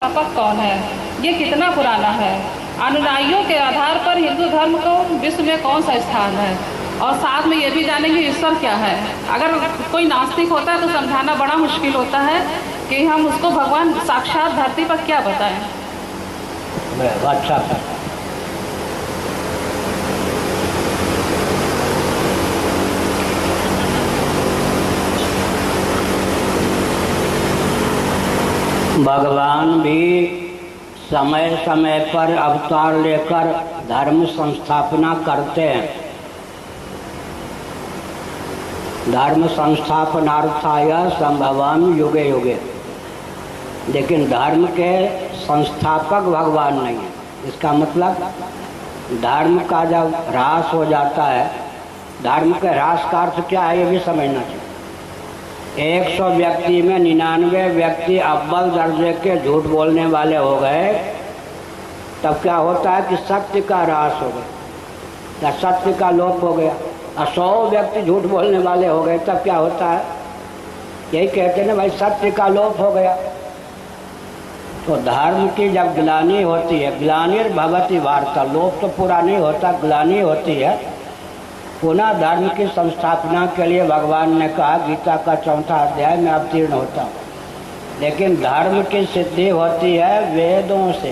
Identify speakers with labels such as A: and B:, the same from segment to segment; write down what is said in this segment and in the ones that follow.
A: संस्थापक कौन है, ये कितना पुराना है, अनुयायियों के आधार पर हिंदू धर्म को विश्व में कौन सा स्थान है, और साथ में ये भी जानेंगे ईश्वर क्या है। अगर कोई नास्तिक होता है तो समझाना बड़ा मुश्किल होता है कि हम उसको भगवान साक्षात धरती पर क्या बताएं।
B: अच्छा, भगवान भी समय समय पर अवतार लेकर धर्म संस्थापना करते हैं। धर्म संस्थापनार्थाय संभवाम युगे युगे, लेकिन धर्म के संस्थापक भगवान नहीं है। इसका मतलब धर्म का जब ह्रास हो जाता है, धर्म के ह्रास का अर्थ क्या है ये भी समझना चाहिए। 100 व्यक्ति में 99 व्यक्ति अव्वल दर्जे के झूठ बोलने वाले हो गए, तब क्या होता है कि सत्य का ह्रास हो गया या सत्य का लोप हो गया। और 100 व्यक्ति झूठ बोलने वाले हो गए, तब क्या होता है, यही कहते हैं ना भाई, सत्य का लोप हो गया। तो धर्म की जब ग्लानि होती है, ग्लानिर्भवति वार्ता, लोप तो पूरा नहीं होता, ग्लानि होती है, पुनः धर्म की संस्थापना के लिए भगवान ने कहा, गीता का 4वां अध्याय में अवतीर्ण होता हूँ। लेकिन धर्म की सिद्धि होती है वेदों से।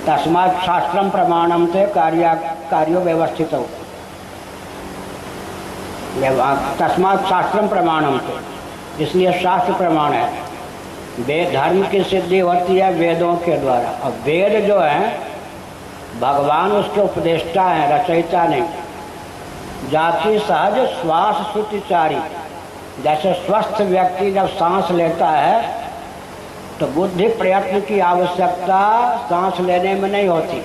B: तस्मात् शास्त्रम प्रमाणम से कार्यो व्यवस्थित हो, तस्मात् शास्त्रम प्रमाणम से, इसलिए शास्त्र प्रमाण है। वेद धर्म की सिद्धि होती है वेदों के द्वारा। और वेद जो है भगवान उसके उपदेष्टा हैं, रचयिता नहीं। जाति सहज श्वास श्रुतिचारी, जैसे स्वस्थ व्यक्ति जब सांस लेता है तो बुद्धि प्रयत्न की आवश्यकता सांस लेने में नहीं होती।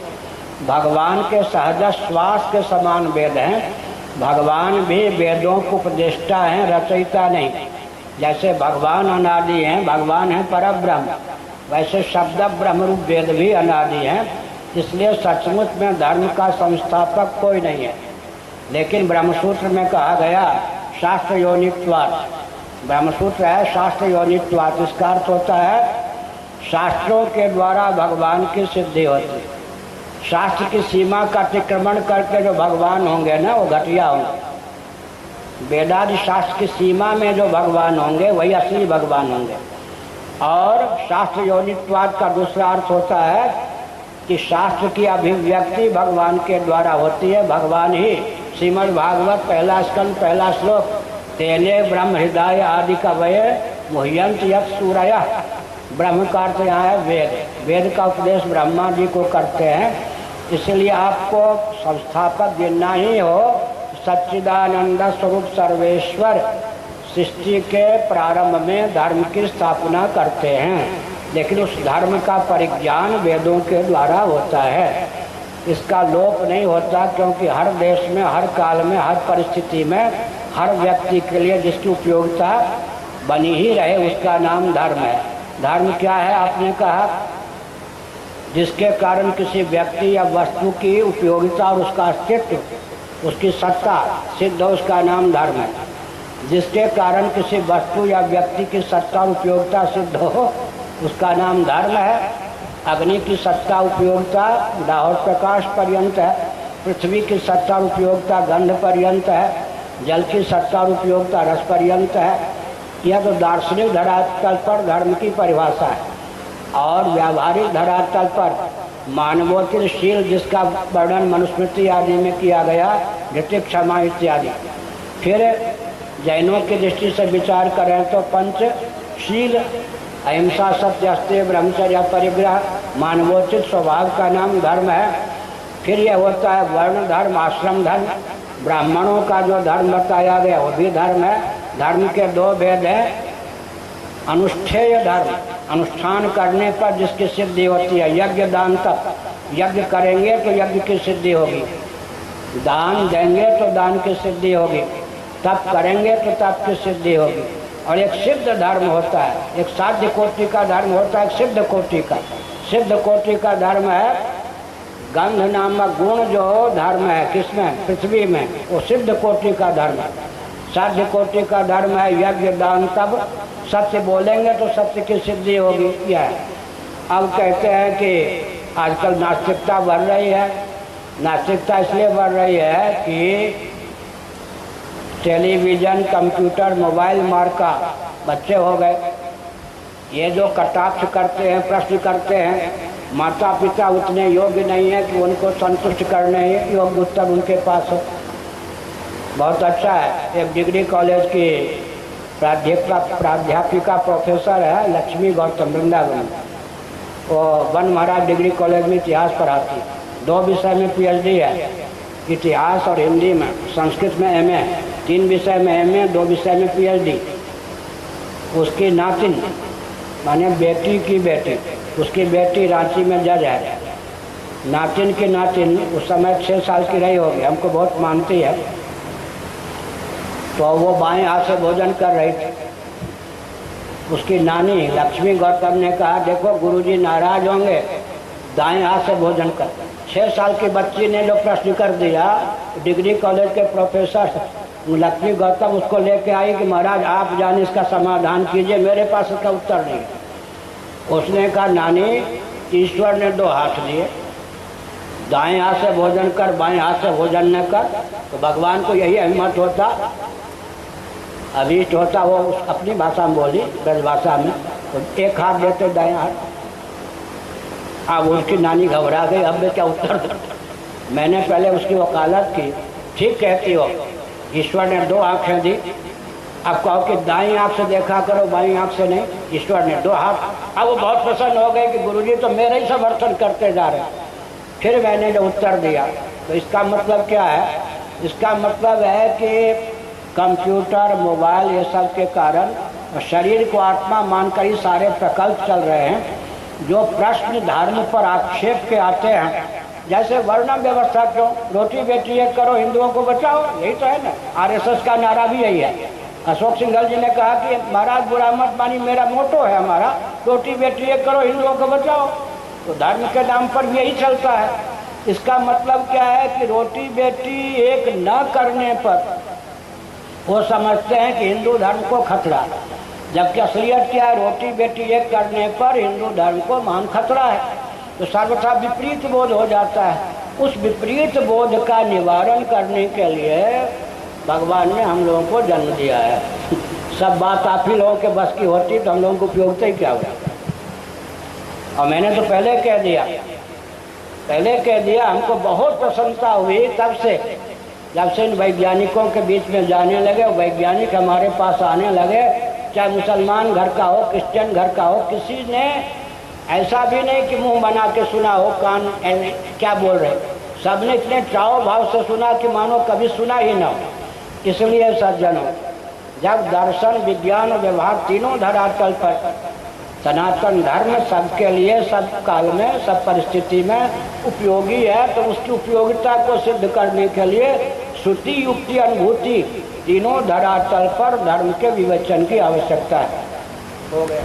B: भगवान के सहज श्वास के समान वेद हैं। भगवान भी वेदों को उपदेष्टा हैं, रचयिता नहीं। जैसे भगवान अनादि हैं, भगवान हैं परब्रह्म, वैसे शब्द ब्रह्म रूप वेद भी अनादि हैं। इसलिए सचमुच में धर्म का संस्थापक कोई नहीं है। लेकिन ब्रह्मसूत्र में कहा गया शास्त्र योनित्वात्, ब्रह्मसूत्र है शास्त्र योनित्वात्। इसका अर्थ होता है शास्त्रों के द्वारा भगवान की सिद्धि होती है। शास्त्र की सीमा का अतिक्रमण करके जो भगवान होंगे ना, वो घटिया होंगे। वेदादि शास्त्र की सीमा में जो भगवान होंगे वही असली भगवान होंगे। और शास्त्र योनित्वात् का दूसरा अर्थ होता है कि शास्त्र की अभिव्यक्ति भगवान के द्वारा होती है। भगवान ही श्रीमद् भागवत 1 स्कंद 1 श्लोक, तेने ब्रह्म हृदय आदि कवये मुह्यन्ति यत् सूरयः। ब्रह्म का अर्थ यहाँ है वेद। वेद का उपदेश ब्रह्मा जी को करते हैं। इसलिए आपको संस्थापक गिनना ही हो। सच्चिदानंद स्वरूप सर्वेश्वर सृष्टि के प्रारंभ में धर्म की स्थापना करते हैं, लेकिन उस धर्म का परिज्ञान वेदों के द्वारा होता है। इसका लोप नहीं होता, क्योंकि हर देश में, हर काल में, हर परिस्थिति में, हर व्यक्ति के लिए जिसकी उपयोगिता बनी ही रहे उसका नाम धर्म है। धर्म क्या है आपने कहा, जिसके कारण किसी व्यक्ति या वस्तु की उपयोगिता और उसका अस्तित्व, उसकी सत्ता सिद्ध हो, उसका नाम धर्म है। जिसके कारण किसी वस्तु या व्यक्ति की सत्ता और उपयोगिता सिद्ध हो, उसका नाम धर्म है। अग्नि की सत्ता उपयोगिता दाहोद प्रकाश पर्यंत है, पृथ्वी की सत्ता और उपयोगिता गंध पर्यंत है, जल की सत्ता और उपयोगिता रस पर्यंत है। यह तो दार्शनिक धरातल पर धर्म की परिभाषा है। और व्यावहारिक धरातल पर मानवोचित जिसका वर्णन मनुस्मृति आदि में किया गया, धृतिक क्षमा इत्यादि। फिर जैनों की दृष्टि से विचार करें तो पंचशील, अहिंसा, सत्य, अस्तेय, ब्रह्मचर्य, परिग्रह, मानवोचित स्वभाव का नाम धर्म है। फिर यह होता है वर्ण धर्म, आश्रम धर्म। ब्राह्मणों का जो धर्म बताया गया वो भी धर्म है। धर्म के 2 भेद हैं, अनुष्ठेय धर्म, अनुष्ठान करने पर जिसकी सिद्धि होती है, यज्ञ दान तप। यज्ञ करेंगे तो यज्ञ की सिद्धि होगी, दान देंगे तो दान की सिद्धि होगी, तप करेंगे तो तप की सिद्धि होगी। और एक सिद्ध धर्म होता है, एक साध्य कोटि का धर्म होता है, एक सिद्ध कोटि का। सिद्ध कोटि का धर्म है गंध नामक गुण जो धर्म है, किसमें, पृथ्वी में, वो सिद्ध कोटि का धर्म है। साध्य कोटि का धर्म है यज्ञ दान तप। सत्य बोलेंगे तो सत्य की सिद्धि होगी, यह है। अब कहते हैं कि आजकल नास्तिकता बढ़ रही है। नास्तिकता इसलिए बढ़ रही है कि टेलीविज़न, कंप्यूटर, मोबाइल मार का बच्चे हो गए। ये जो कटाक्ष करते हैं, प्रश्न करते हैं, माता पिता उतने योग्य नहीं है कि उनको संतुष्ट करने योग्य उत्तर उनके पास हो। बहुत अच्छा है। एक डिग्री कॉलेज की प्राध्यापिका प्रोफेसर है लक्ष्मी गौतम, वृंदावन। वो वन महाराज डिग्री कॉलेज में इतिहास पढ़ाती। 2 विषय में पीएचडी है, इतिहास और हिंदी में। संस्कृत में एमए, 3 विषय में एमए, 2 विषय में पीएचडी। उसकी नातिन माने बेटी की बेटी, उसकी बेटी रांची में जज है। नातिन की नातिन उस समय 6 साल की रही होगी, हमको बहुत मानती है। तो वो बाएं हाथ से भोजन कर रही थी। उसकी नानी लक्ष्मी गौतम ने कहा, देखो गुरुजी नाराज होंगे, दाएं हाथ से भोजन कर। 6 साल की बच्ची ने जो प्रश्न कर दिया, डिग्री कॉलेज के प्रोफेसर लक्ष्मी गौतम उसको लेके आई कि महाराज आप जाने इसका समाधान कीजिए, मेरे पास इसका उत्तर नहीं। उसने कहा, नानी ईश्वर ने 2 हाथ दिए, दाएं हाथ से भोजन कर, बाएं हाथ से भोजन न कर। तो भगवान को यही हिम्मत होता, अभीष्ट होता। वो अपनी भाषा में बोली, ब्रजभाषा में, तो 1 हाथ देते दाएं हाथ। अब उसकी नानी घबरा गई, अब मैं क्या उत्तर दूं? मैंने पहले उसकी वकालत की। ठीक कहती हो, ईश्वर ने 2 आँखें दी, अब कहो कि दाईं आँख से देखा करो, बाईं आँख से नहीं। ईश्वर ने 2 हाथ। अब वो बहुत प्रसन्न हो गए कि गुरुजी तो मेरा ही समर्थन करते जा रहे हैं। फिर मैंने जो उत्तर दिया, तो इसका मतलब क्या है? इसका मतलब है कि कंप्यूटर, मोबाइल, ये सब के कारण शरीर को आत्मा मानकर ही सारे प्रकल्प चल रहे हैं। जो प्रश्न धर्म पर आक्षेप के आते हैं, जैसे वर्ण व्यवस्था क्यों, रोटी बेटी एक करो, हिंदुओं को बचाओ, यही तो है ना। आरएसएस का नारा भी यही है। अशोक सिंघल जी ने कहा कि महाराज बुरा मत मानी, मेरा मोटो है हमारा, रोटी बेटी एक करो, हिंदुओं को बचाओ। तो धर्म के नाम पर भी यही चलता है। इसका मतलब क्या है कि रोटी बेटी एक न करने पर वो समझते हैं कि हिंदू धर्म को खतरा, जबकि असलियत क्या है? रोटी बेटी एक करने पर हिंदू धर्म को महान खतरा है। तो सर्वथा विपरीत बोध हो जाता है। उस विपरीत बोध का निवारण करने के लिए भगवान ने हम लोगों को जन्म दिया है। सब बात आप ही लोगों के बस की होती तो हम लोगों को उपयोगिता ही क्या होता। और मैंने तो पहले कह दिया, हमको बहुत प्रसन्नता हुई तब से, जब से इन वैज्ञानिकों के बीच में जाने लगे, वैज्ञानिक हमारे पास आने लगे, चाहे मुसलमान घर का हो, क्रिश्चियन घर का हो, किसी ने ऐसा भी नहीं कि मुंह बना के सुना हो, कान क्या बोल रहे, सबने इतने चाव भाव से सुना कि मानो कभी सुना ही ना हो। इसलिए सज्जनों, जब दर्शन, विज्ञान और व्यवहार तीनों धरातल पर सनातन धर्म सबके लिए, सब काल में, सब परिस्थिति में उपयोगी है, तो उसकी उपयोगिता को सिद्ध करने के लिए श्रुति, युक्ति, अनुभूति तीनों धरातल पर धर्म के विवेचन की आवश्यकता है। हो गया।